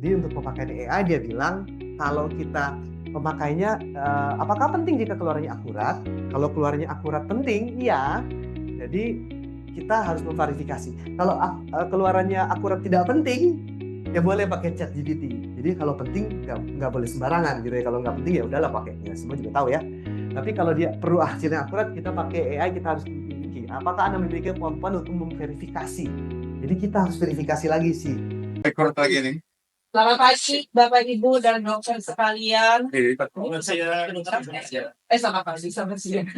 Jadi untuk pemakaian AI dia bilang kalau kita pemakainya apakah penting jika keluarannya akurat? Kalau keluarannya akurat penting, iya. Jadi kita harus memverifikasi. Kalau keluarannya akurat tidak penting, ya boleh pakai ChatGPT. Jadi kalau penting nggak boleh sembarangan gitu ya. Kalau nggak penting ya udahlah pakai. Ya semua juga tahu ya. Tapi kalau dia perlu hasilnya akurat, kita pakai AI, kita harus memiliki. Apakah Anda memiliki kemampuan untuk memverifikasi? Jadi kita harus verifikasi lagi sih. Record lagi nih. Selamat pagi, Bapak Ibu dan dokter sekalian. Selamat pagi, selamat siang.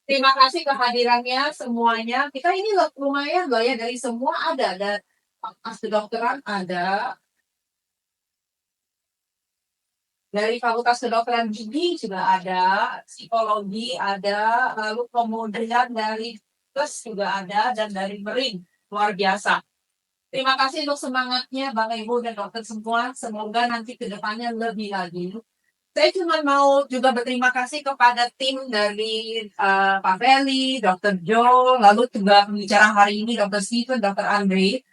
Terima kasih kehadirannya semuanya. Kita ini lumayan loh ya, dari semua ada kedokteran ada, dari Fakultas Kedokteran Gigi juga ada, psikologi ada, lalu kemudian dari PES juga ada, dan dari MERIN. Luar biasa. Terima kasih untuk semangatnya Bapak Ibu dan dokter semua. Semoga nanti ke depannya lebih lagi. Saya cuma mau juga berterima kasih kepada tim dari Pak Feli, Dr. Joe, lalu juga pembicara hari ini Dr. Steven, Dr. Andre.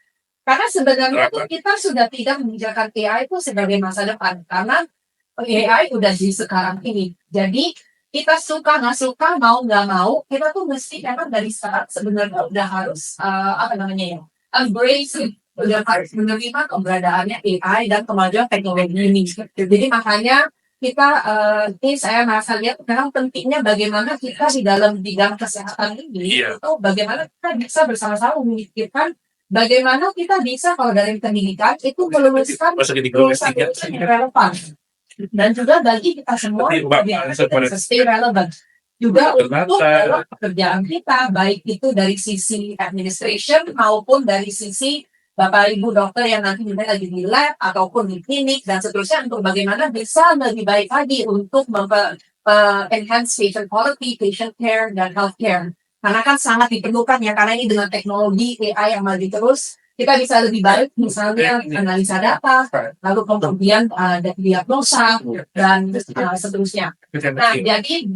Karena sebenarnya tuh kita sudah tidak membicarakan AI itu sebagai masa depan. Karena AI udah di sekarang ini. Jadi kita suka nggak suka, mau nggak mau, kita tuh mesti memang dari start sebenarnya udah harus apa namanya ya, embrace, udah harus menerima keberadaannya AI dan kemajuan teknologi ini. Jadi makanya kita ini saya merasa lihat memang pentingnya bagaimana kita di dalam bidang kesehatan ini itu bagaimana kita bisa bersama-sama memikirkan bagaimana kita bisa kalau dari pendidikan itu meluluskan lulusan yang relevan dan juga bagi kita semua stay relevant juga untuk dalam pekerjaan kita, baik itu dari sisi administration maupun dari sisi Bapak Ibu dokter yang nanti lagi di lab ataupun di klinik dan seterusnya, untuk bagaimana bisa lebih baik lagi untuk enhance patient quality, patient care, dan health care. Karena kan sangat diperlukan ya, karena ini dengan teknologi AI yang maju terus, kita bisa lebih baik misalnya analisa data, lalu kemudian diagnosa dan seterusnya. Nah, jadi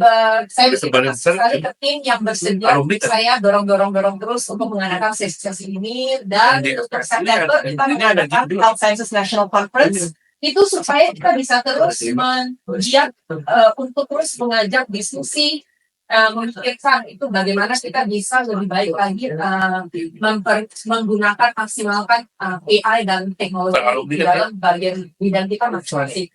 saya sekali ke tim yang bersedia, saya dorong terus untuk mengadakan sesi ini, dan untuk September kita mengadakan Health Sciences National Conference itu supaya kita bisa terus menggiat untuk terus mengajak diskusi, memikirkan itu bagaimana kita bisa lebih baik lagi menggunakan maksimalkan AI dan teknologi di dalam bagian bidang kita masing-masing.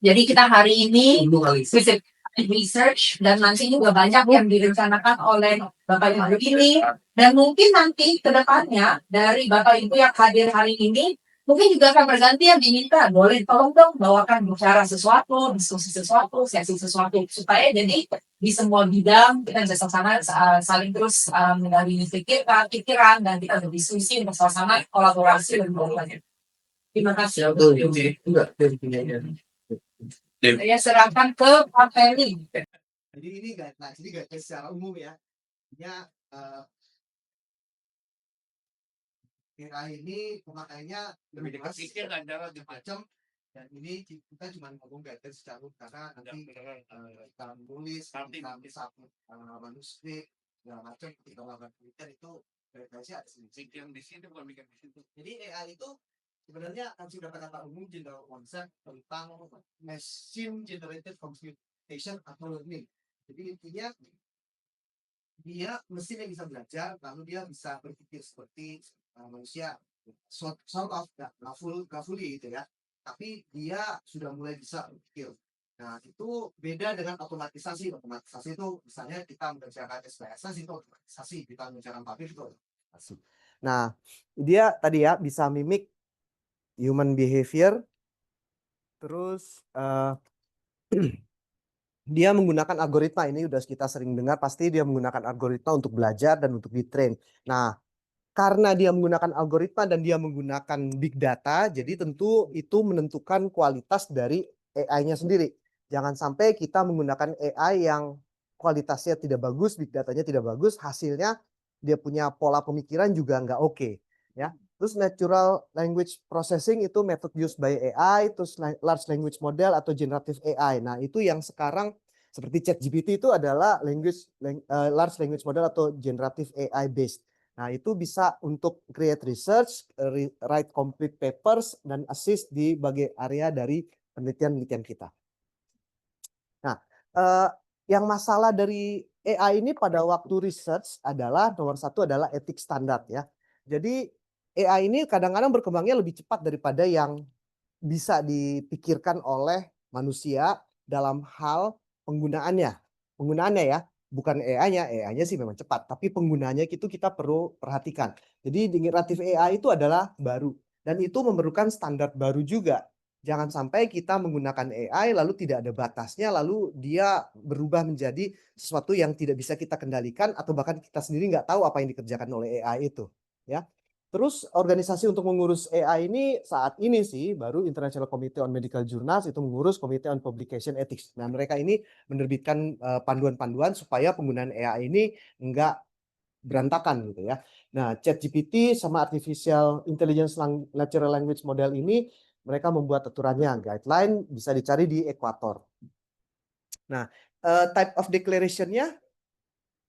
Jadi kita hari ini visit research dan nanti juga banyak yang direncanakan oleh Bapak Ibu ini, dan mungkin nanti ke depannya dari Bapak Ibu yang hadir hari ini mungkin juga akan berganti yang diminta, boleh tolong dong bawakan bicara sesuatu, diskusi sesuatu, sesi sesuatu, supaya jadi di semua bidang kita bisa sama saling terus menggali pikiran dan kita berdiskusi bersama-sama, kolaborasi lebih banyak. Terima kasih. Saya serahkan ke Pak Feli. Jadi ini guidelines secara umum ya. Ya, AI ini pemakainya lebih dekat macam, dan ini kita cuma ngomong guidelines secara umum karena nanti kita menulis, kita bisa manuskrip segala macam, kita melakukan penelitian itu guidelines-nya ada sedikit yang di sini bukan bikin di situ. Jadi AI itu sebenarnya kasih kata-kata umum general konsep tentang machine generated computation atau learning. Jadi intinya dia mesin yang bisa belajar, lalu dia bisa berpikir seperti manusia, sort of nggak fully gitu ya, tapi dia sudah mulai bisa berpikir. Nah itu beda dengan otomatisasi itu misalnya kita mengerjakan SPSS itu otomatisasi, kita mengerjakan pabrik itu otomatisasi. Nah dia tadi ya bisa mimik human behavior, terus dia menggunakan algoritma, ini udah kita sering dengar, pasti dia menggunakan algoritma untuk belajar dan untuk ditrain. Nah, karena dia menggunakan algoritma dan dia menggunakan big data, jadi tentu itu menentukan kualitas dari AI-nya sendiri. Jangan sampai kita menggunakan AI yang kualitasnya tidak bagus, big datanya tidak bagus, hasilnya dia punya pola pemikiran juga nggak oke, ya. Terus natural language processing itu method used by AI, terus large language model atau generative AI. Nah, itu yang sekarang seperti ChatGPT itu adalah large language model atau generative AI based. Nah, itu bisa untuk create research, write complete papers, dan assist di bagian area dari penelitian-penelitian kita. Nah, yang masalah dari AI ini pada waktu research adalah nomor satu adalah etik standar ya. Jadi AI ini kadang-kadang berkembangnya lebih cepat daripada yang bisa dipikirkan oleh manusia dalam hal penggunaannya. Penggunaannya ya, bukan AI-nya. AI-nya sih memang cepat, tapi penggunaannya itu kita perlu perhatikan. Jadi generatif AI itu adalah baru dan itu memerlukan standar baru juga. Jangan sampai kita menggunakan AI lalu tidak ada batasnya, lalu dia berubah menjadi sesuatu yang tidak bisa kita kendalikan atau bahkan kita sendiri nggak tahu apa yang dikerjakan oleh AI itu. Ya, terus organisasi untuk mengurus AI ini saat ini sih baru International Committee on Medical Journals itu mengurus Committee on Publication Ethics. Nah, mereka ini menerbitkan panduan-panduan supaya penggunaan AI ini enggak berantakan gitu ya. Nah, ChatGPT sama Artificial Intelligence Natural Language Model ini mereka membuat aturannya, guideline bisa dicari di Equator. Nah, type of declaration-nya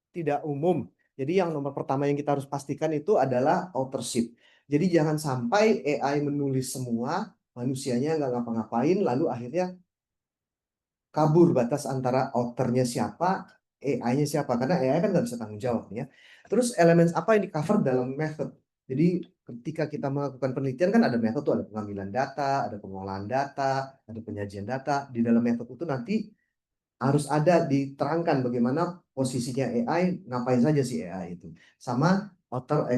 tidak umum. Jadi yang nomor pertama yang kita harus pastikan itu adalah authorship. Jadi jangan sampai AI menulis semua, manusianya nggak ngapa-ngapain, lalu akhirnya kabur batas antara authornya siapa, AI-nya siapa. Karena AI kan nggak bisa tanggung jawab ya. Terus elemen apa yang di-cover dalam method. Jadi ketika kita melakukan penelitian kan ada metode tuh, ada pengambilan data, ada pengolahan data, ada penyajian data. Di dalam metode itu nanti harus ada diterangkan bagaimana posisinya AI, ngapain saja sih AI itu. Sama author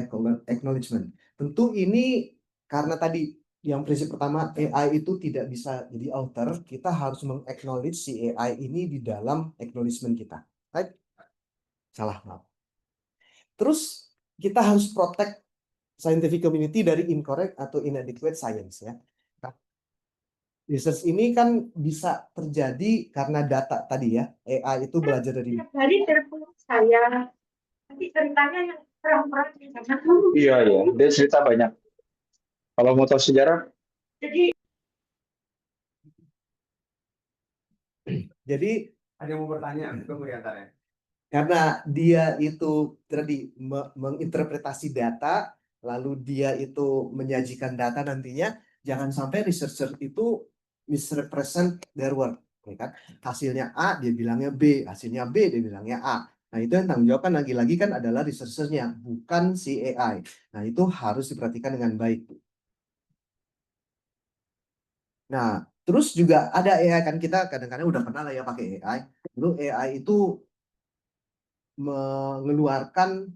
acknowledgement. Tentu ini karena tadi yang prinsip pertama AI itu tidak bisa jadi author, kita harus meng-acknowledge si AI ini di dalam acknowledgement kita. Right? Salah, maaf. Terus kita harus protect scientific community dari incorrect atau inadequate science ya. Research ini kan bisa terjadi karena data tadi ya. AI itu belajar dari Dari telepon saya, nanti ceritanya yang perang-perang di sana. Iya, iya. Dia cerita banyak. Kalau mau tahu sejarah, jadi Ada yang mau bertanya? Tunggu ya, ntar ya. karena dia itu tadi menginterpretasi data, lalu dia itu menyajikan data nantinya, jangan sampai researcher itu misrepresent their work. Ya kan? Hasilnya A, dia bilangnya B. Hasilnya B, dia bilangnya A. Nah, itu yang tanggung jawab kan lagi-lagi kan adalah researchernya, bukan si AI. Nah, itu harus diperhatikan dengan baik. Nah, terus juga ada AI kan kita kadang-kadang udah pernah lah ya pakai AI. Dulu AI itu mengeluarkan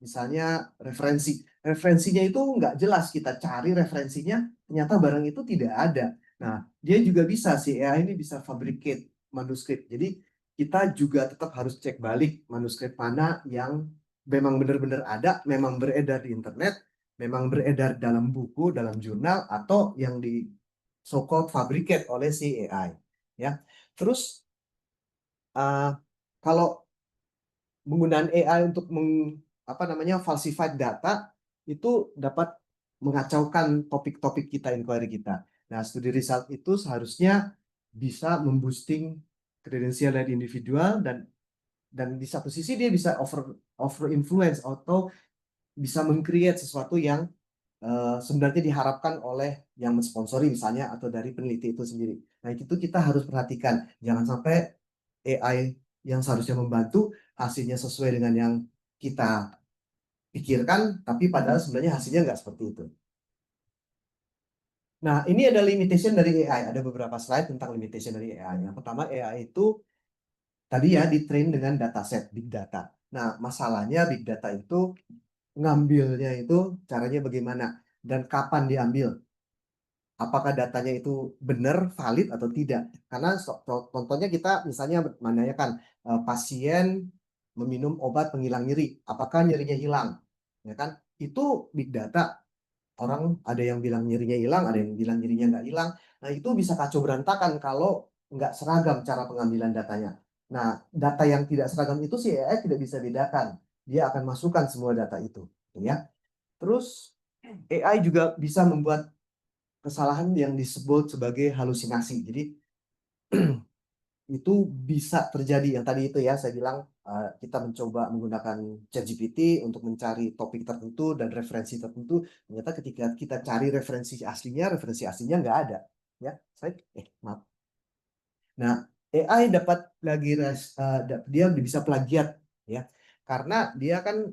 misalnya referensi. Referensinya itu nggak jelas, kita cari referensinya, ternyata barang itu tidak ada. Nah, dia juga bisa, si AI ini bisa fabricate manuskrip. Jadi kita juga tetap harus cek balik manuskrip mana yang memang benar-benar ada, memang beredar di internet, memang beredar dalam buku, dalam jurnal, atau yang di so-called fabricate oleh si AI. Ya, terus kalau penggunaan AI untuk falsified data itu dapat mengacaukan topik-topik kita, inquiry kita. Nah, studi result itu seharusnya bisa memboosting kredensial dari individual dan di satu sisi dia bisa over influence atau bisa meng-create sesuatu yang sebenarnya diharapkan oleh yang mensponsori misalnya atau dari peneliti itu sendiri. Nah, itu kita harus perhatikan. Jangan sampai AI yang seharusnya membantu hasilnya sesuai dengan yang kita pikirkan, tapi padahal sebenarnya hasilnya nggak seperti itu. Nah, ini ada limitation dari AI. Ada beberapa slide tentang limitation dari AI. Yang pertama, AI itu tadi ya di-train dengan dataset, big data. Nah, masalahnya big data itu ngambilnya itu caranya bagaimana dan kapan diambil. Apakah datanya itu benar, valid atau tidak. Karena contohnya kita misalnya menanyakan pasien meminum obat penghilang nyeri, apakah nyerinya hilang? Ya kan? Itu big data. Orang ada yang bilang nyerinya hilang, ada yang bilang nyerinya nggak hilang. Nah, itu bisa kacau berantakan kalau nggak seragam cara pengambilan datanya. Nah, data yang tidak seragam itu si AI tidak bisa bedakan. Dia akan masukkan semua data itu, ya. Terus AI juga bisa membuat kesalahan yang disebut sebagai halusinasi. Jadi itu bisa terjadi yang tadi itu ya saya bilang kita mencoba menggunakan ChatGPT untuk mencari topik tertentu dan referensi tertentu, ternyata ketika kita cari referensi aslinya nggak ada. Ya, maaf. Nah, AI dapat dia bisa plagiat, ya, karena dia kan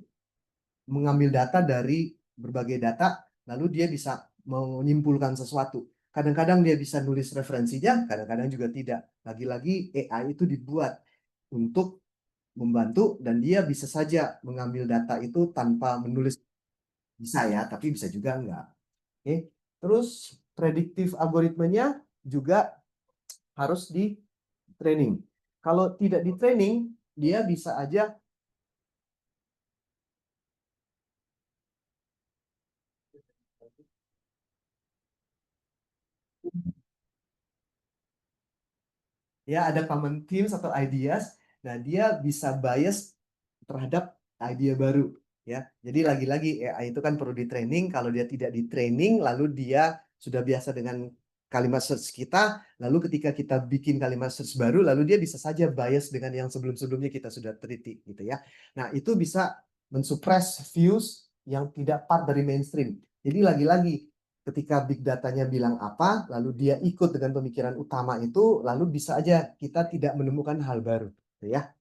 mengambil data dari berbagai data, lalu dia bisa menyimpulkan sesuatu. Kadang-kadang dia bisa nulis referensinya, kadang-kadang juga tidak. Lagi-lagi AI itu dibuat untuk membantu dan dia bisa saja mengambil data itu tanpa menulis, bisa ya, tapi bisa juga enggak. Oke. Terus prediktif algoritmanya juga harus di training. Kalau tidak di training, dia bisa aja ya ada common themes atau ideas. Nah, dia bisa bias terhadap ide baru, ya. Jadi lagi-lagi AI itu kan perlu di training. Kalau dia tidak di training, lalu dia sudah biasa dengan kalimat search kita, lalu ketika kita bikin kalimat search baru, lalu dia bisa saja bias dengan yang sebelum-sebelumnya kita sudah teliti, gitu ya. Nah, itu bisa mensuppress views yang tidak part dari mainstream. Jadi lagi-lagi ketika big datanya bilang apa, lalu dia ikut dengan pemikiran utama itu, lalu bisa aja kita tidak menemukan hal baru, gitu ya.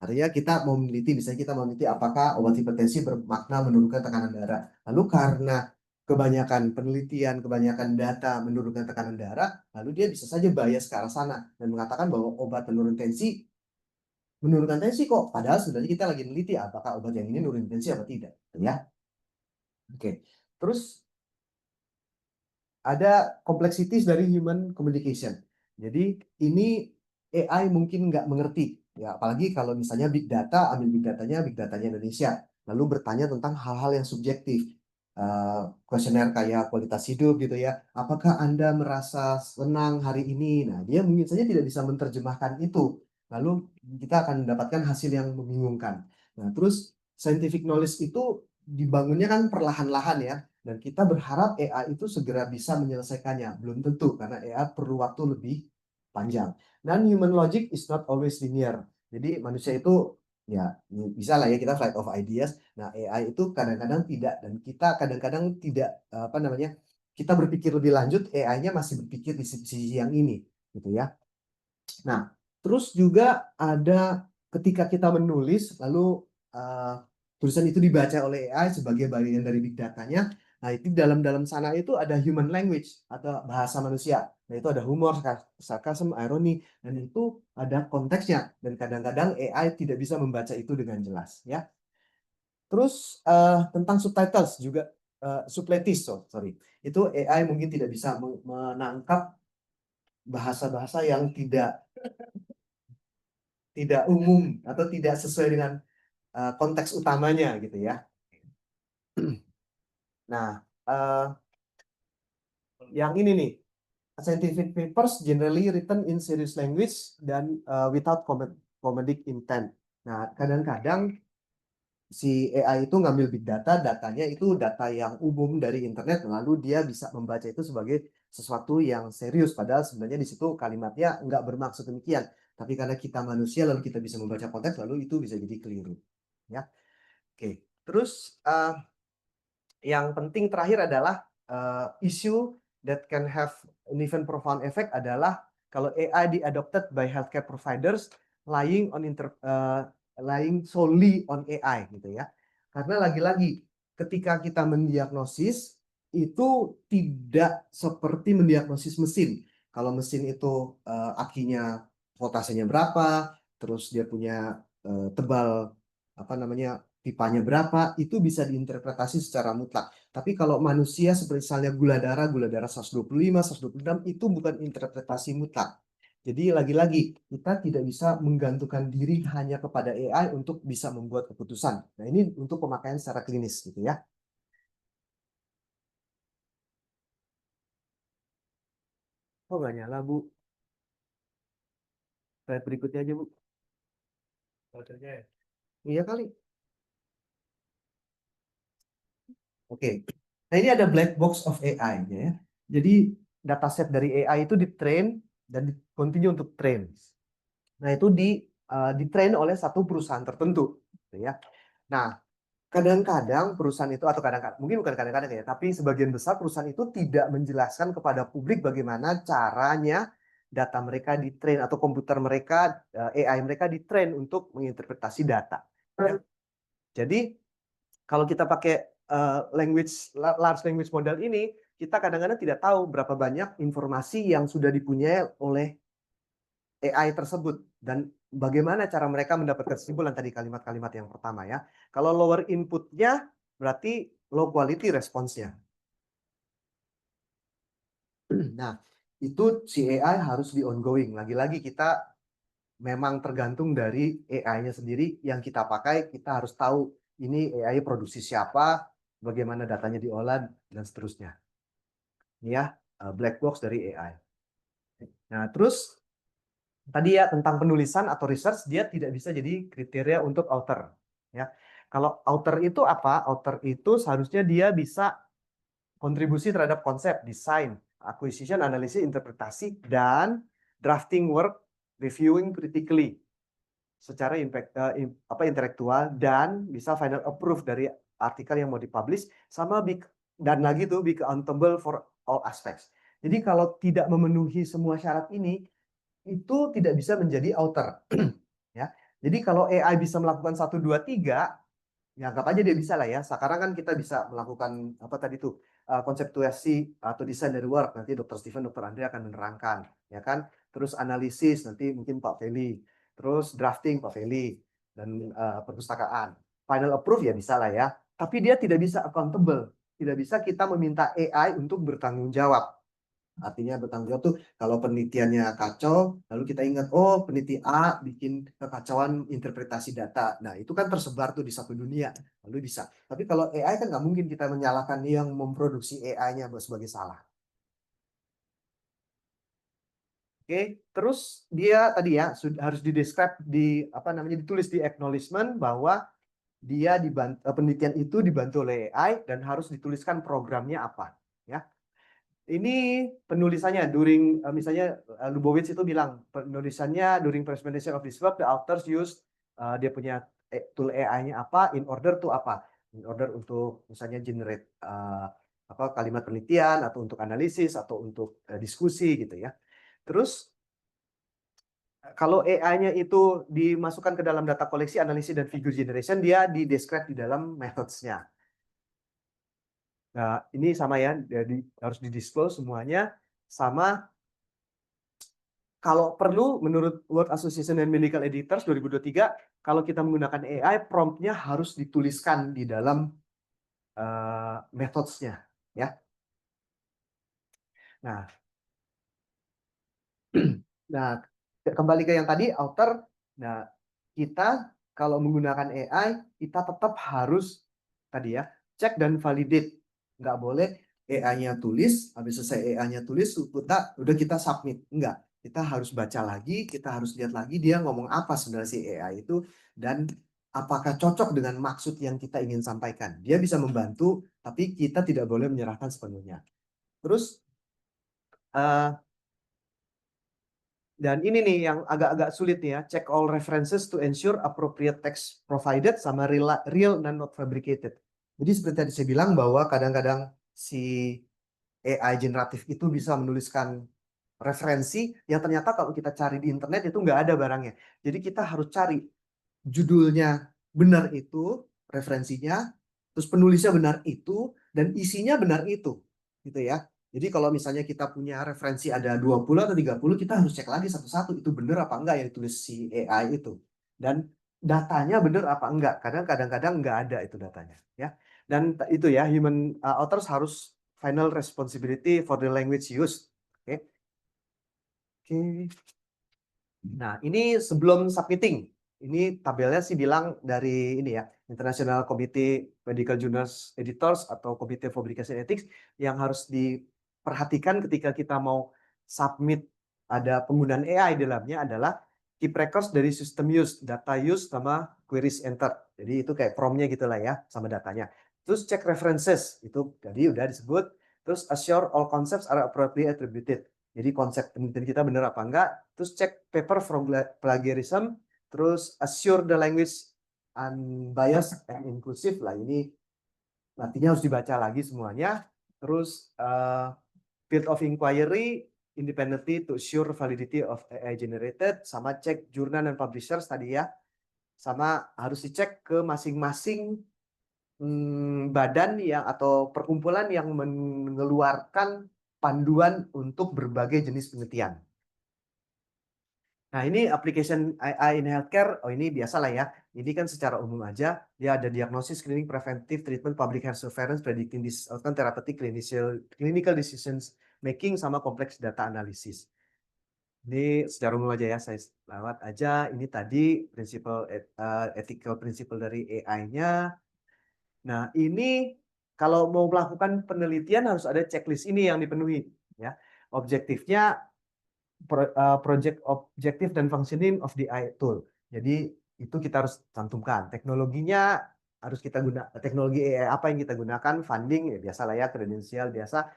Artinya kita mau meneliti, misalnya kita mau meneliti apakah obat hipertensi bermakna menurunkan tekanan darah. Lalu karena kebanyakan penelitian, kebanyakan data menurunkan tekanan darah, lalu dia bisa saja bias ke arah sana dan mengatakan bahwa obat menurunkan tensi kok. Padahal sebenarnya kita lagi meneliti apakah obat yang ini menurunkan tensi atau tidak, ya. Oke. Terus ada complexities dari human communication. Jadi ini AI mungkin nggak mengerti, ya, apalagi kalau misalnya big data, ambil big datanya Indonesia, lalu bertanya tentang hal-hal yang subjektif, kuesioner kayak kualitas hidup gitu ya, apakah Anda merasa senang hari ini? Nah, dia mungkin saja tidak bisa menerjemahkan itu, lalu kita akan mendapatkan hasil yang membingungkan. Nah, terus scientific knowledge itu dibangunnya kan perlahan-lahan ya, dan kita berharap AI itu segera bisa menyelesaikannya. Belum tentu, karena AI perlu waktu lebih panjang. Dan human logic is not always linear. Jadi manusia itu, ya bisa lah ya kita flight of ideas. Nah, AI itu kadang-kadang tidak, dan kita kadang-kadang tidak, apa namanya, kita berpikir lebih lanjut, AI-nya masih berpikir di sisi yang ini, gitu ya. Nah, terus juga ada ketika kita menulis, lalu tulisan itu dibaca oleh AI sebagai bagian dari big datanya. Nah, itu dalam sana itu ada human language atau bahasa manusia. Nah, itu ada humor, sarkasm, ironi, dan itu ada konteksnya. Dan kadang-kadang AI tidak bisa membaca itu dengan jelas, ya. Terus tentang subtitles juga, subtletis, sorry. Itu AI mungkin tidak bisa menangkap bahasa-bahasa yang tidak umum atau tidak sesuai dengan konteks utamanya gitu ya. Nah, yang ini nih, scientific papers generally written in serious language dan without comedic intent. Nah, kadang-kadang si AI itu ngambil big data, datanya itu data yang umum dari internet, lalu dia bisa membaca itu sebagai sesuatu yang serius, padahal sebenarnya di situ kalimatnya nggak bermaksud demikian. Tapi karena kita manusia, lalu kita bisa membaca konteks, lalu itu bisa jadi keliru. Ya, oke. Terus yang penting terakhir adalah issue that can have an even profound effect adalah kalau AI adopted by healthcare providers lying solely on AI gitu ya. Karena lagi-lagi ketika kita mendiagnosis itu tidak seperti mendiagnosis mesin. Kalau mesin itu akinya voltasenya berapa, terus dia punya tebal apa namanya pipanya berapa, itu bisa diinterpretasi secara mutlak. Tapi kalau manusia seperti misalnya gula darah 125, 126 itu bukan interpretasi mutlak. Jadi lagi-lagi kita tidak bisa menggantungkan diri hanya kepada AI untuk bisa membuat keputusan. Nah, ini untuk pemakaian secara klinis gitu ya. Oh, nggak nyala, Bu. Slide berikutnya aja, Bu. Iya kali. Oke. Nah, ini ada black box of AI ya. Jadi dataset dari AI itu di-train dan di continue untuk train. Nah, itu di ditrain oleh satu perusahaan tertentu, gitu ya. Nah, kadang-kadang perusahaan itu atau kadang-kadang mungkin bukan kadang-kadang ya, tapi sebagian besar perusahaan itu tidak menjelaskan kepada publik bagaimana caranya data mereka ditrain atau komputer mereka, AI mereka ditrain untuk menginterpretasi data. Jadi kalau kita pakai large language model ini, kita kadang-kadang tidak tahu berapa banyak informasi yang sudah dipunyai oleh AI tersebut dan bagaimana cara mereka mendapatkan kesimpulan tadi kalimat-kalimat yang pertama ya. Kalau lower inputnya berarti low quality responsnya. Nah, itu si AI harus di ongoing. Lagi-lagi kita memang tergantung dari AI-nya sendiri yang kita pakai. Kita harus tahu ini AI produksi siapa, bagaimana datanya diolah dan seterusnya. Ini ya black box dari AI. Nah, terus tadi ya tentang penulisan atau research dia tidak bisa jadi kriteria untuk author ya. Kalau author itu apa? Author itu seharusnya dia bisa kontribusi terhadap konsep, desain, acquisition, analisis, interpretasi dan drafting work, reviewing critically secara intelektual dan bisa final approve dari artikel yang mau dipublish sama dan lagi tuh be accountable for all aspects. Jadi kalau tidak memenuhi semua syarat ini itu tidak bisa menjadi author ya. Jadi kalau AI bisa melakukan 1 2 3 ya anggap aja dia bisa lah ya. Sekarang kan kita bisa melakukan apa tadi tuh konseptuasi atau desain dari work, nanti Dr. Steven, Dr. Andre akan menerangkan ya kan. Terus analisis nanti mungkin Pak Feli, terus drafting Pak Feli dan perpustakaan. Final approve ya bisa lah ya. Tapi dia tidak bisa accountable. Tidak bisa kita meminta AI untuk bertanggung jawab. Artinya bertanggung jawab tuh kalau penelitiannya kacau, lalu kita ingat, oh peneliti A bikin kekacauan interpretasi data. Nah itu kan tersebar tuh di satu dunia, lalu bisa. Tapi kalau AI kan nggak mungkin kita menyalahkan yang memproduksi AI-nya sebagai salah. Oke, terus dia tadi ya harus didescribe ditulis di acknowledgement bahwa dia penelitian itu dibantu oleh AI dan harus dituliskan programnya apa, ya. Ini penulisannya misalnya Lubowitz itu bilang penulisannya during presentation of this work the authors use dia punya tool AI-nya apa in order to apa in order untuk misalnya generate kalimat penelitian atau untuk analisis atau untuk diskusi gitu ya. Terus kalau AI-nya itu dimasukkan ke dalam data koleksi, analisis dan figure generation dia di-describe di dalam methods-nya. Nah, ini sama ya, harus di-disclose semuanya. Sama, kalau perlu, menurut World Association and Medical Editors 2023, kalau kita menggunakan AI, prompt-nya harus dituliskan di dalam methods-nya. Ya. Nah, kembali ke yang tadi, author. Nah, kita kalau menggunakan AI, kita tetap harus tadi ya, cek dan validate. Nggak boleh AI-nya tulis, habis selesai AI-nya tulis, udah kita submit. Enggak, kita harus baca lagi, kita harus lihat lagi dia ngomong apa sebenarnya si AI itu, dan apakah cocok dengan maksud yang kita ingin sampaikan. Dia bisa membantu, tapi kita tidak boleh menyerahkan sepenuhnya. Terus, dan ini nih yang agak-agak sulit nih ya, check all references to ensure appropriate text provided sama real and not fabricated. Jadi seperti tadi saya bilang bahwa kadang-kadang si AI generatif itu bisa menuliskan referensi yang ternyata kalau kita cari di internet itu nggak ada barangnya. Jadi kita harus cari judulnya benar itu, referensinya, terus penulisnya benar itu, dan isinya benar itu. Gitu ya. Jadi kalau misalnya kita punya referensi ada 20 atau 30, kita harus cek lagi satu-satu itu benar apa enggak yang ditulis si AI itu. Dan datanya benar apa enggak. Kadang-kadang enggak ada itu datanya. Ya. Dan itu ya, human authors harus final responsibility for the language used. Oke. Oke. Nah, ini sebelum submitting. Ini tabelnya sih bilang dari ini ya, International Committee Medical Journals Editors atau Committee for Publication Ethics yang harus diperhatikan ketika kita mau submit ada penggunaan AI di dalamnya adalah keep records dari system use, data use sama queries entered. Jadi itu kayak prompt-nya gitulah ya sama datanya. Terus check references, itu tadi udah disebut. Terus assure all concepts are appropriately attributed. Jadi konsep penelitian kita benar apa enggak. Terus cek paper from plagiarism. Terus assure the language unbiased and inclusive lah, ini nantinya harus dibaca lagi semuanya. Terus field of inquiry independently to assure validity of AI generated, sama cek jurnal dan publishers tadi ya, sama harus dicek ke masing-masing badan yang atau perkumpulan yang mengeluarkan panduan untuk berbagai jenis penelitian. Nah, ini application AI in healthcare. Oh, ini biasalah ya. Ini kan secara umum aja. Dia ada diagnosis, screening, preventive treatment, public health surveillance, predicting disease outcome, therapeutic, clinical decisions making, sama complex data analysis. Ini secara umum aja ya, saya lewat aja. Ini tadi prinsipal ethical principle dari AI-nya. Nah, ini kalau mau melakukan penelitian harus ada checklist ini yang dipenuhi ya. Objektifnya project objective dan functioning of the AI tool. Jadi itu kita harus cantumkan. Teknologinya harus kita gunakan. Teknologi AI apa yang kita gunakan? Funding ya biasa lah ya, kredensial biasa.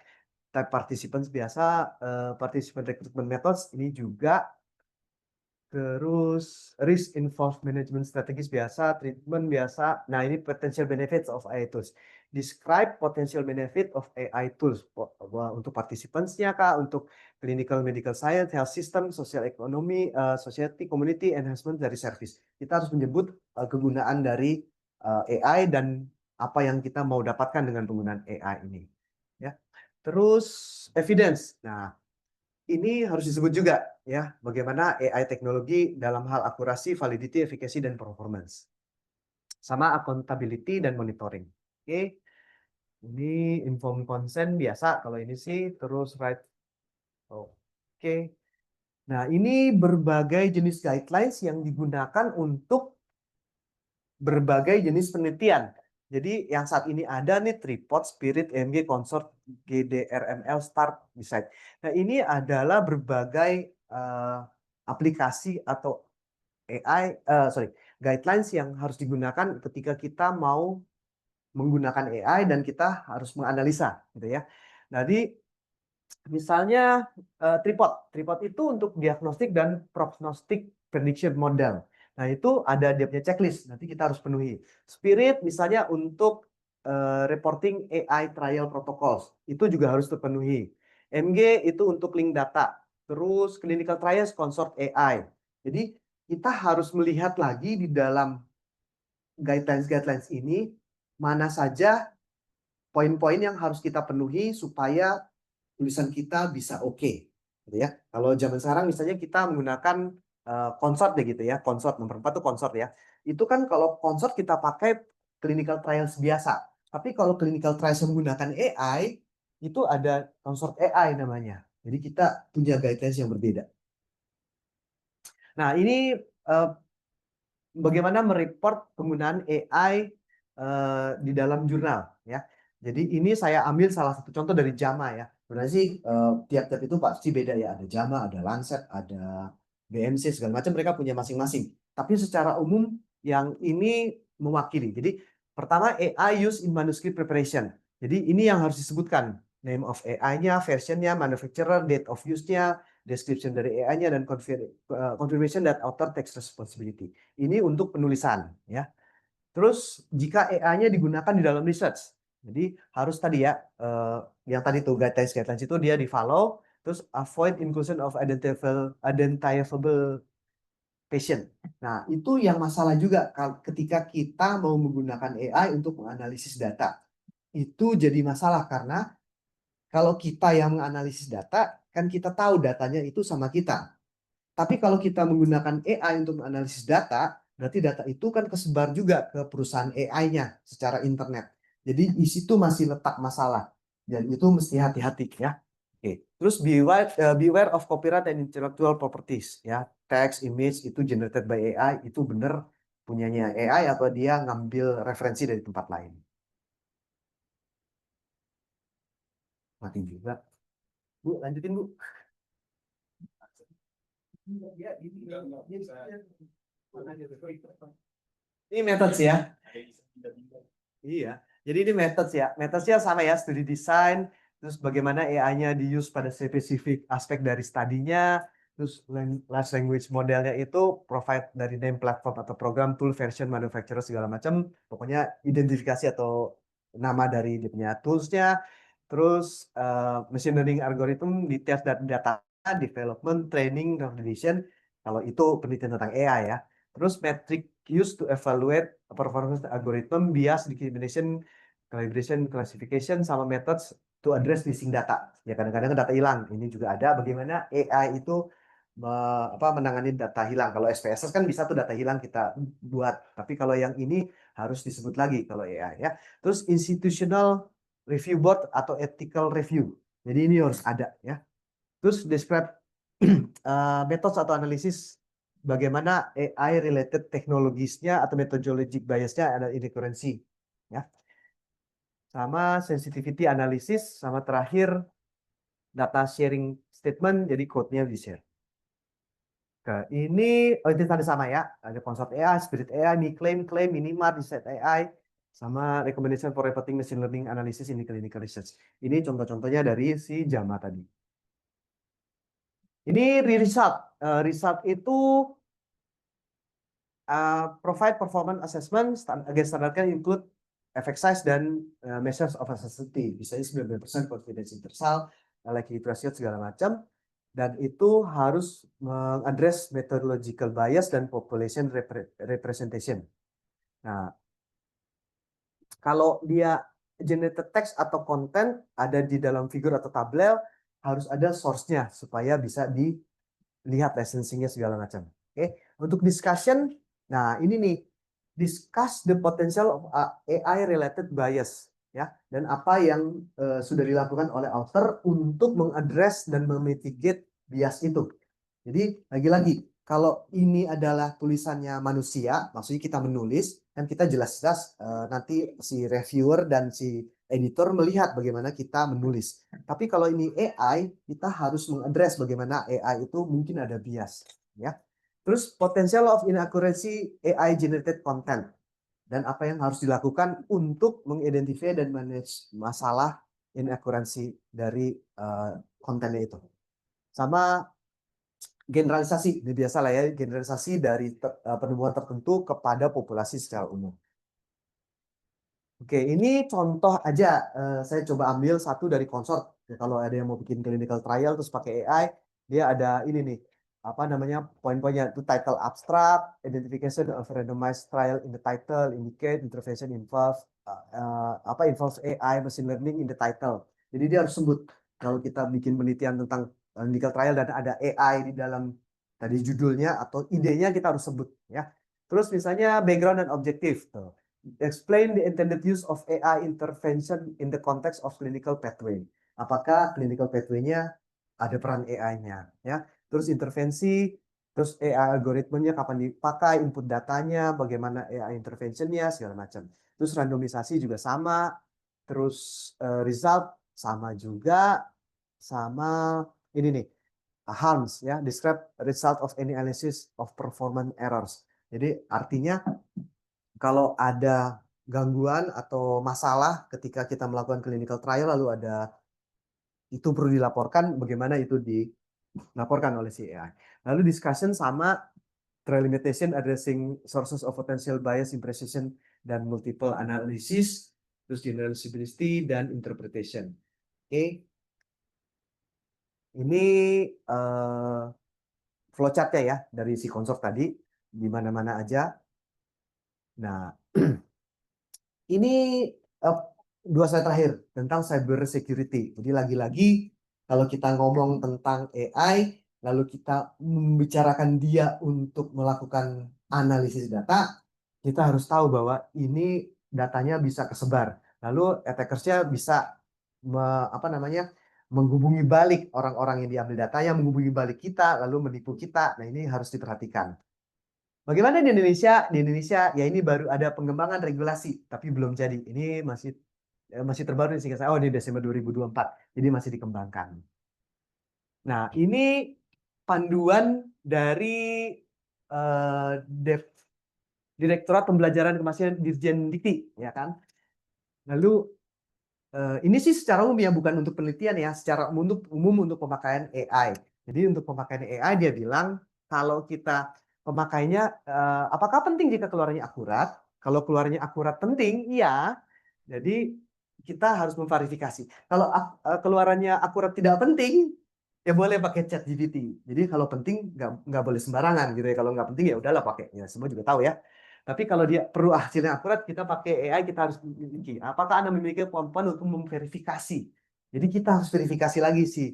Type participants biasa, participant recruitment methods ini juga. Terus risk involved management strategies biasa, treatment biasa. Nah, ini potential benefits of AI tools. Describe potential benefit of AI tools untuk participants-nya kah, untuk clinical medical science, health system, social economy, society, community enhancement dari service. Kita harus menyebut kegunaan dari AI dan apa yang kita mau dapatkan dengan penggunaan AI ini. Ya. Terus evidence. Nah, ini harus disebut juga ya, bagaimana AI teknologi dalam hal akurasi, validity, efficacy, dan performance. Sama accountability dan monitoring. Oke. Ini informed consent biasa kalau ini sih, terus right. Oke. Nah, ini berbagai jenis guidelines yang digunakan untuk berbagai jenis penelitian. Jadi yang saat ini ada nih Tripod, Spirit, EMG, Consort, GDRML, Start, Decide. Nah, ini adalah berbagai aplikasi atau AI, guidelines yang harus digunakan ketika kita mau menggunakan AI dan kita harus menganalisa, gitu ya. Jadi misalnya Tripod itu untuk diagnostik dan prognostic prediction model. Nah, itu ada dia punya checklist, nanti kita harus penuhi. Spirit misalnya untuk reporting AI trial protocols, itu juga harus terpenuhi. MG itu untuk link data, terus clinical trials Consort AI. Jadi kita harus melihat lagi di dalam guidelines ini mana saja poin-poin yang harus kita penuhi supaya tulisan kita bisa oke, gitu ya. Kalau zaman sekarang misalnya kita menggunakan Consort deh gitu ya, Consort nomor 4 tuh Consort ya. Itu kan kalau Consort kita pakai clinical trials biasa. Tapi kalau clinical trials menggunakan AI, itu ada Consort AI namanya. Jadi kita punya guidelines yang berbeda. Nah, ini bagaimana mereport penggunaan AI di dalam jurnal ya. Jadi ini saya ambil salah satu contoh dari JAMA ya. Sebenarnya sih tiap-tiap itu pasti beda ya. Ada JAMA, ada Lancet, ada BMC segala macam, mereka punya masing-masing. Tapi secara umum yang ini mewakili. Jadi pertama AI use in manuscript preparation. Jadi ini yang harus disebutkan. Name of AI-nya, versionnya, manufacturer, date of use-nya, description dari AI-nya, dan confirmation that author takes responsibility. Ini untuk penulisan ya. Terus jika AI-nya digunakan di dalam research, jadi harus tadi ya, yang tadi tuh guidelines itu dia di follow. Terus avoid inclusion of identifiable patient. Nah, itu yang masalah juga ketika kita mau menggunakan AI untuk menganalisis data. Itu jadi masalah karena kalau kita yang menganalisis data, kan kita tahu datanya itu sama kita. Tapi kalau kita menggunakan AI untuk menganalisis data, berarti data itu kan kesebar juga ke perusahaan AI-nya secara internet. Jadi di situ masih letak masalah. Dan itu mesti hati-hati ya. Oke. Terus beware of copyright and intellectual properties ya. Text, image itu generated by AI itu benar punyanya AI atau dia ngambil referensi dari tempat lain. Mati juga. Bu, lanjutin Bu. Ini methods ya. Iya. Jadi ini methods ya. Methodsnya sama ya, studi design, terus bagaimana AI-nya di-use pada spesifik aspek dari studinya, Terus large language modelnya itu provide dari name platform atau program tool version manufacturer segala macam. Pokoknya identifikasi atau nama dari dia punya toolsnya. Terus machine learning algorithm details data development, training, validation. Kalau itu penelitian tentang AI ya. Terus metric used to evaluate performance algorithm, bias, discrimination, calibration, classification, sama methods to address missing data. Ya kadang-kadang data hilang. Ini juga ada bagaimana AI itu menangani data hilang. Kalau SPSS kan bisa tuh data hilang kita buat. Tapi kalau yang ini harus disebut lagi kalau AI ya. Terus institutional review board atau ethical review. Jadi ini harus ada ya. Terus describe metode atau analisis bagaimana AI related teknologisnya atau methodologic biasnya ada inaccuracy ya. Sama sensitivity analysis, sama terakhir data sharing statement, jadi code-nya di-share. Ini itu tadi sama ya, ada konsep AI, spirit AI, claim, minimar, decide AI, sama recommendation for reporting machine learning analysis in clinical research. Ini contoh-contohnya dari si JAMA tadi. Ini result. Result itu provide performance assessment against standard can include effect size dan measures of accessibility. Misalnya 90% confidence interval, likelihood ratio segala macam. Dan itu harus mengadres methodological bias dan population representation. Nah, kalau dia generated text atau content ada di dalam figur atau tabel, harus ada source-nya supaya bisa dilihat licensing-nya segala macam. Oke, untuk discussion, nah ini nih, discuss the potential of AI related bias ya, dan apa yang sudah dilakukan oleh author untuk mengadres dan memitigate bias itu. Jadi lagi-lagi kalau ini adalah tulisannya manusia, maksudnya kita menulis, kan kita jelas-jelas nanti si reviewer dan si editor melihat bagaimana kita menulis. Tapi kalau ini AI, kita harus mengadres bagaimana AI itu mungkin ada bias ya. Terus potential of inaccuracy AI generated content. Dan apa yang harus dilakukan untuk mengidentifikasi dan manage masalah inaccuracy dari kontennya itu. Sama generalisasi, ini biasa lah ya, generalisasi dari penemuan tertentu kepada populasi secara umum. Oke, ini contoh aja. Saya coba ambil satu dari konsort. Ya, kalau ada yang mau bikin clinical trial terus pakai AI, dia ada ini nih, apa namanya, poin-poinnya itu title abstract, identification of randomized trial in the title, indicate intervention involve involves AI machine learning in the title. Jadi dia harus sebut kalau kita bikin penelitian tentang clinical trial dan ada AI di dalam tadi judulnya atau idenya kita harus sebut ya. Terus misalnya background dan objektif tuh. Explain the intended use of AI intervention in the context of clinical pathway. Apakah clinical pathway-nya ada peran AI-nya ya. Terus intervensi, terus AI algoritmenya kapan dipakai, input datanya, bagaimana AI interventionnya, segala macam. Terus randomisasi juga sama, terus result sama juga, sama ini nih, harms ya, describe result of any analysis of performance errors. Jadi artinya kalau ada gangguan atau masalah ketika kita melakukan clinical trial lalu ada itu perlu dilaporkan, bagaimana itu dilaporkan oleh si AI. Lalu discussion sama trial limitation addressing sources of potential bias imprecision dan multiple analysis, terus generalizability dan interpretation. Oke. Ini flowchart-nya ya dari si konsort tadi di mana-mana aja. Nah, ini dua slide terakhir tentang cyber security. Jadi lagi-lagi kalau kita ngomong tentang AI, lalu kita membicarakan dia untuk melakukan analisis data, kita harus tahu bahwa ini datanya bisa kesebar. Lalu attackersnya bisa menghubungi balik orang-orang yang diambil datanya, menghubungi balik kita, lalu menipu kita. Nah ini harus diperhatikan. Bagaimana di Indonesia? Di Indonesia ya ini baru ada pengembangan regulasi, tapi belum jadi. Ini masih terbaru sih saya. Oh, di Desember 2024. Jadi masih dikembangkan. Nah, ini panduan dari Direktorat Pembelajaran Kemahasiswaan Dirjen Dikti, ya kan? Lalu ini sih secara umum ya, bukan untuk penelitian ya, secara umum untuk pemakaian AI. Jadi untuk pemakaian AI dia bilang kalau kita pemakainya apakah penting jika keluarannya akurat? Kalau keluarannya akurat penting, iya. Jadi kita harus memverifikasi. Kalau keluarannya akurat tidak penting, ya boleh pakai ChatGPT. Jadi kalau penting nggak boleh sembarangan gitu ya. Kalau nggak penting ya udahlah pakai. Ya semua juga tahu ya. Tapi kalau dia perlu hasilnya akurat, kita pakai AI, kita harus memiliki. Apakah Anda memiliki kemampuan untuk memverifikasi? Jadi kita harus verifikasi lagi sih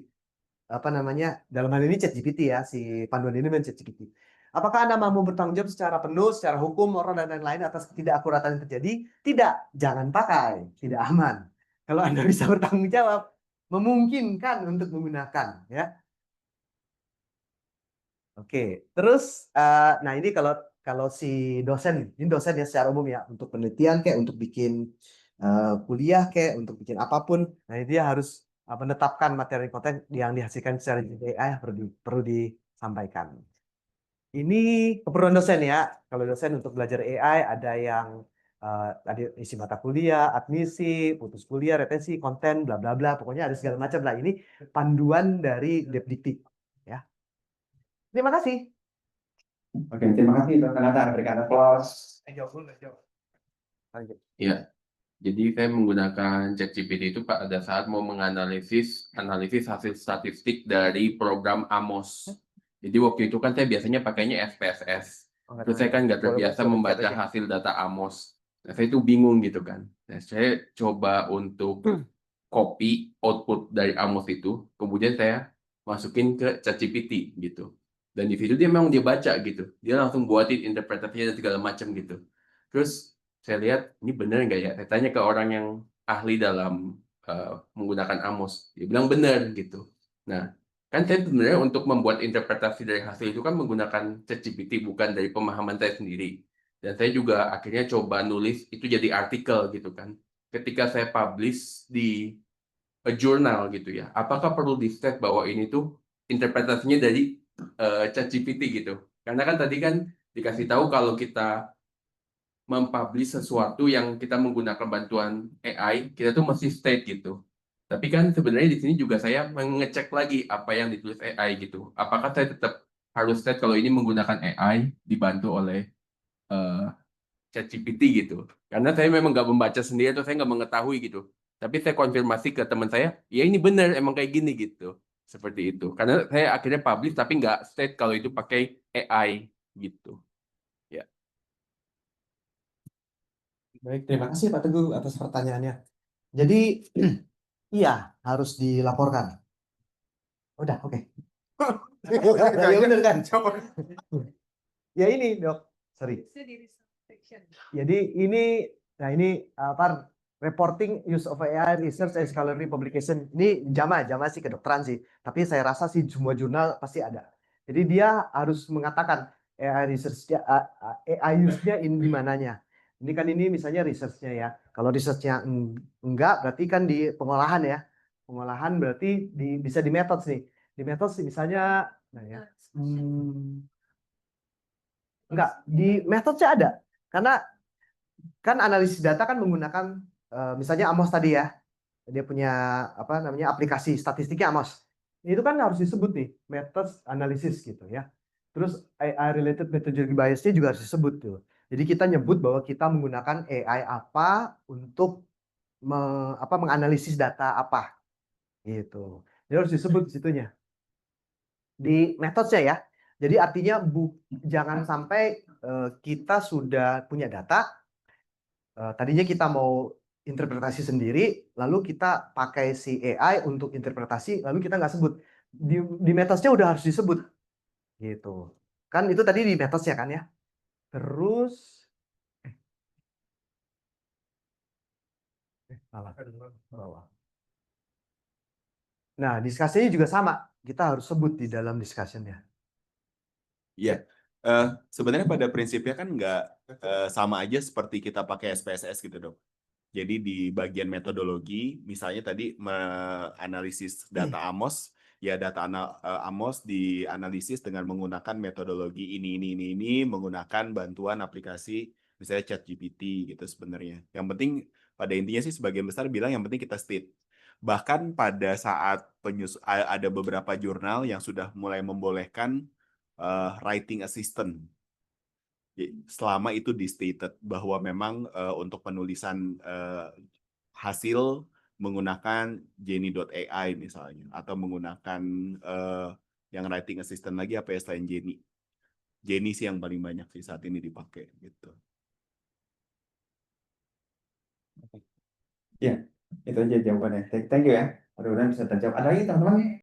apa namanya dalam hal ini ChatGPT ya, si panduan ini main ChatGPT. Apakah Anda mau bertanggung jawab secara penuh, secara hukum, moral dan lain-lain atas ketidakakuratan yang terjadi? Tidak, jangan pakai, tidak aman. Kalau Anda bisa bertanggung jawab, memungkinkan untuk menggunakan ya. Oke, terus nah ini kalau si dosen, ini dosen ya secara umum ya untuk penelitian kayak untuk bikin kuliah kayak untuk bikin apapun, nah dia harus menetapkan materi konten yang dihasilkan secara AI perlu disampaikan. Ini keperluan dosen ya. Kalau dosen untuk belajar AI ada yang tadi isi mata kuliah, admisi, putus kuliah, retensi, konten, bla bla bla. Pokoknya ada segala macam lah. Ini panduan dari Depdikti. Ya. Terima kasih. Oke, terima kasih Dr. Natar. Berikan applause. Lanjut. Iya, jadi saya menggunakan ChatGPT itu pada saat mau analisis hasil statistik dari program AMOS. Jadi waktu itu kan saya biasanya pakainya SPSS. Terus saya kan nggak terbiasa membaca hasil data AMOS. Nah, saya itu bingung gitu kan. Nah, saya coba untuk copy output dari AMOS itu, kemudian saya masukin ke ChatGPT gitu. Dan di situ dia memang dia baca gitu. Dia langsung buatin interpretasinya dan segala macam gitu. Terus saya lihat ini benar nggak ya? Saya tanya ke orang yang ahli dalam menggunakan AMOS. Dia bilang benar gitu. Nah, kan saya sebenarnya untuk membuat interpretasi dari hasil itu kan menggunakan ChatGPT bukan dari pemahaman saya sendiri. Dan saya juga akhirnya coba nulis itu jadi artikel gitu kan. Ketika saya publish di jurnal gitu ya, apakah perlu di-state bahwa ini tuh interpretasinya dari ChatGPT gitu? Karena kan tadi kan dikasih tahu kalau kita mempublish sesuatu yang kita menggunakan bantuan AI, kita tuh mesti state gitu. Tapi kan sebenarnya di sini juga saya mengecek lagi apa yang ditulis AI gitu. Apakah saya tetap harus state kalau ini menggunakan AI dibantu oleh eh, ChatGPT gitu. Karena saya memang nggak membaca sendiri atau saya nggak mengetahui gitu. Tapi saya konfirmasi ke teman saya, ya ini benar emang kayak gini gitu. Seperti itu. Karena saya akhirnya publish tapi nggak state kalau itu pakai AI gitu. Ya. Baik, terima kasih Pak Teguh atas pertanyaannya. Jadi iya harus dilaporkan. Udah, oke. Ya bener kan? Ya ini dok, sorry. Jadi ini, nah ini apa? Reporting use of AI research and scholarly publication. Ini jama sih kedokteran sih. Tapi saya rasa sih semua jurnal pasti ada. Jadi dia harus mengatakan AI research-nya, AI use-nya di mananya. Ini kan ini misalnya research-nya ya. Kalau research-nya enggak, berarti kan di pengolahan ya. Pengolahan berarti bisa di methods nih. Di methods misalnya, nah ya. Enggak, di methodnya ada. Karena kan analisis data kan menggunakan misalnya Amos tadi ya. Dia punya apa namanya aplikasi statistiknya Amos. Itu kan harus disebut nih, methods analisis gitu ya. Terus AI related methodology biasnya juga harus disebut tuh. Jadi kita nyebut bahwa kita menggunakan AI apa untuk menganalisis data apa gitu. Jadi harus disebut di situnya. Di methodnya ya. Jadi artinya jangan sampai kita sudah punya data, tadinya kita mau interpretasi sendiri, lalu kita pakai si AI untuk interpretasi, lalu kita nggak sebut. Di metodenya udah harus disebut. Gitu. Kan itu tadi di metodenya kan ya. Terus, bawah. Nah, diskusinya juga sama. Kita harus sebut di dalam discussion-nya. Iya, sebenarnya pada prinsipnya kan nggak sama aja seperti kita pakai SPSS gitu dok. Jadi di bagian metodologi, misalnya tadi menganalisis data AMOS, ya data AMOS dianalisis dengan menggunakan metodologi ini menggunakan bantuan aplikasi misalnya ChatGPT gitu sebenarnya. Yang penting pada intinya sih sebagian besar bilang yang penting kita state. Bahkan pada saat ada beberapa jurnal yang sudah mulai membolehkan writing assistant. Selama itu di-stated bahwa memang untuk penulisan hasil menggunakan Jenny.ai misalnya, atau menggunakan yang writing assistant lagi apa ya selain Jenny. Jenny sih yang paling banyak sih saat ini dipakai gitu. Ya, itu aja jawabannya. Thank you ya. Mudah-mudahan bisa terjawab. Ada lagi teman-teman?